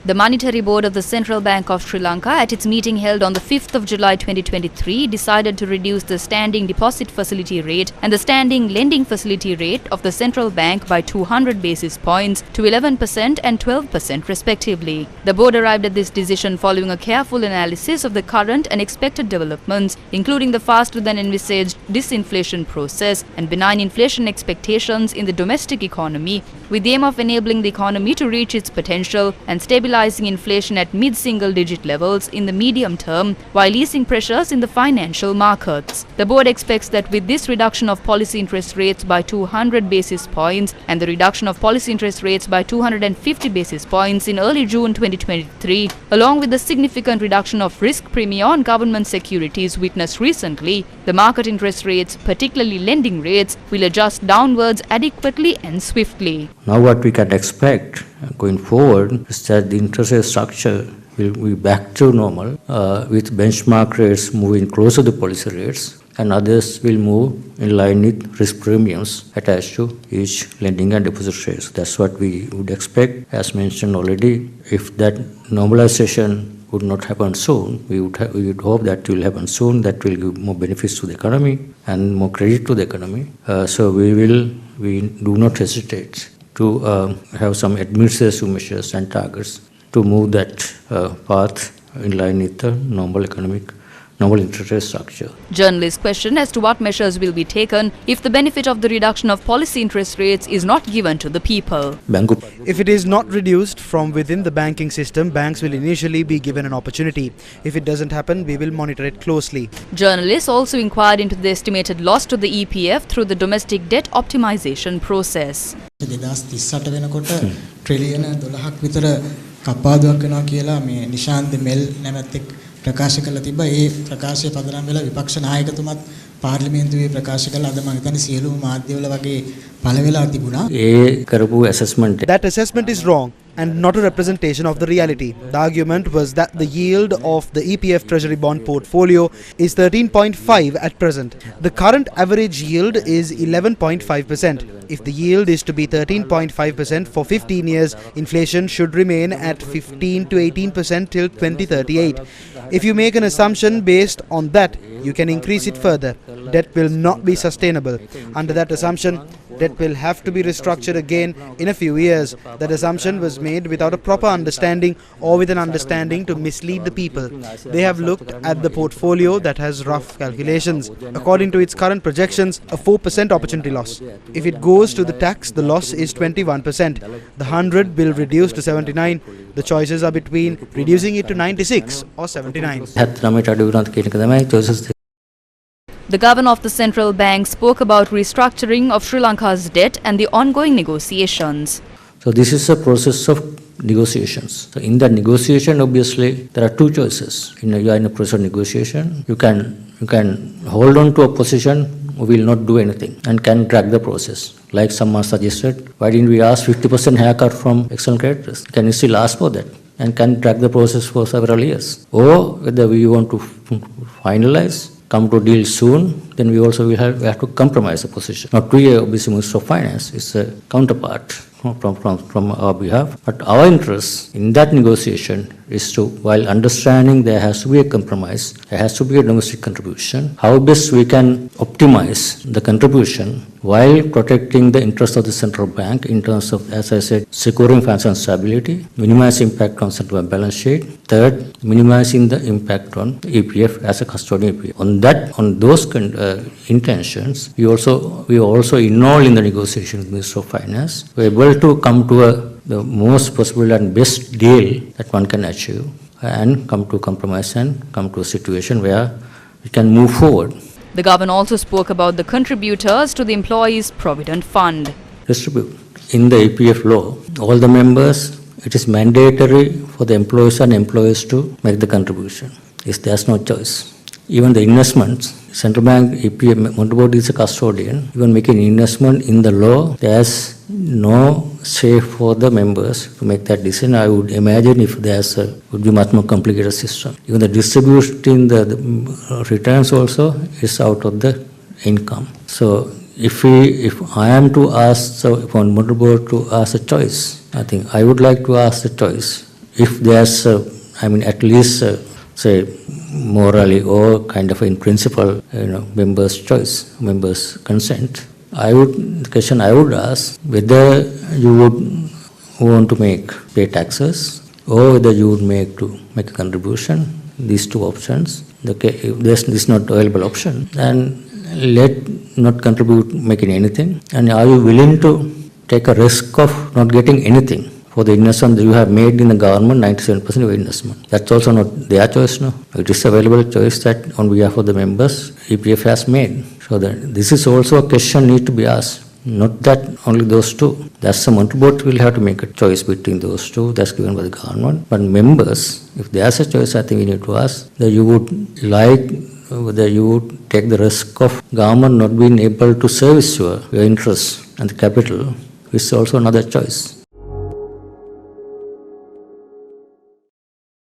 The Monetary Board of the Central Bank of Sri Lanka, at its meeting held on the 5th of July 2023, decided to reduce the standing deposit facility rate and the standing lending facility rate of the central bank by 200 basis points to 11% and 12% respectively. The board arrived at this decision following a careful analysis of the current and expected developments, including the faster than envisaged disinflation process and benign inflation expectations in the domestic economy, with the aim of enabling the economy to reach its potential and stabilizing inflation at mid-single-digit levels in the medium term while easing pressures in the financial markets. The board expects that with this reduction of policy interest rates by 200 basis points and the reduction of policy interest rates by 250 basis points in early June 2023, along with the significant reduction of risk premium on government securities witnessed recently, the market interest rates, particularly lending rates, will adjust downwards adequately and swiftly. Now what we can expect going forward is that the interest rate structure will be back to normal with benchmark rates moving closer to policy rates, and others will move in line with risk premiums attached to each lending and deposit rates. That's what we would expect. As mentioned already, if that normalization would not happen soon, we would hope that it will happen soon. That will give more benefits to the economy and more credit to the economy. So we do not hesitate to have some administrative measures and targets to move that path in line with the normal interest rate structure. Journalists question as to what measures will be taken if the benefit of the reduction of policy interest rates is not given to the people. If it is not reduced from within the banking system, banks will initially be given an opportunity. If it doesn't happen, we will monitor it closely. Journalists also inquired into the estimated loss to the EPF through the domestic debt optimization process. 2038 වෙනකොට ට්‍රිලියන 12ක් විතර කපාදුවක් වෙනවා කියලා මේ නිශාන්ත මෙල් නැමැත්තෙක් ප්‍රකාශ කළා තිබ්බා. ඒ ප්‍රකාශය පදනම් වෙලා විපක්ෂ නායකතුමත් පාර්ලිමේන්තුවේ ප්‍රකාශ කළා. අද මම හිතන්නේ සියලුම මාධ්‍යවල වගේ පළ වෙලා තිබුණා. That assessment is wrong and not a representation of the reality. The argument was that the yield of the EPF Treasury bond portfolio is 13.5 at present. The current average yield is 11.5%. If the yield is to be 13.5% for 15 years, inflation should remain at 15 to 18% till 2038. If you make an assumption based on that, you can increase it further. Debt will not be sustainable. Under that assumption, debt will have to be restructured again in a few years. That assumption was made without a proper understanding or with an understanding to mislead the people. They have looked at the portfolio that has rough calculations. According to its current projections, a 4% opportunity loss. If it goes to the tax, the loss is 21%. The 100 will reduce to 79. The choices are between reducing it to 96 or 79. The governor of the central bank spoke about restructuring of Sri Lanka's debt and the ongoing negotiations. So this is a process of negotiations. So in that negotiation, obviously, there are two choices. You are in a process of negotiation. You can hold on to a position or will not do anything and can drag the process. Like someone suggested, why didn't we ask 50% haircut from external creditors? Can you still ask for that? And can drag the process for several years. Or whether we want to finalize, come to a deal soon, then we have to compromise the position. Now, TUA, obviously, Minister of Finance is a counterpart from our behalf. But our interest in that negotiation is to, while understanding there has to be a compromise, there has to be a domestic contribution, how best we can optimize the contribution while protecting the interest of the central bank in terms of, as I said, securing financial stability, minimizing impact on central bank balance sheet. Third, minimizing the impact on EPF as a custodian EPF. On those intentions, we also involved in the negotiation with the Minister of Finance. We were able to come to the most possible and best deal that one can achieve and come to a compromise and come to a situation where we can move forward. The governor also spoke about the contributors to the Employees' Provident Fund. Distribute. In the EPF law, all the members, it is mandatory for the employees and employees to make the contribution. There's no choice. Even the investments, Central Bank, EPF, Monetary Board is a custodian. Even making investment in the law, there's no say for the members to make that decision. I would imagine if would be much more complicated system. Even the distributing the returns also is out of the income. So if I am to ask, so if on Monetary Board to ask a choice, I think I would like to ask the choice. if there's, at least, say, morally or kind of in principle, members' choice, members' consent. The question I would ask, whether you would want to pay taxes, or whether you would make a contribution. These two options. If this is not available option, then let not contribute making anything. And are you willing to take a risk of not getting anything for the investment that you have made in the government, 97% of investment? That's also not their choice, no. It is available choice that on behalf of the members, EPF has made. So that this is also a question need to be asked. Not that only those two. That's the monetary board will have to make a choice between those two. That's given by the government. But members, if there's a choice, I think we need to ask that you would whether you would take the risk of government not being able to service your interests and the capital, which is also another choice.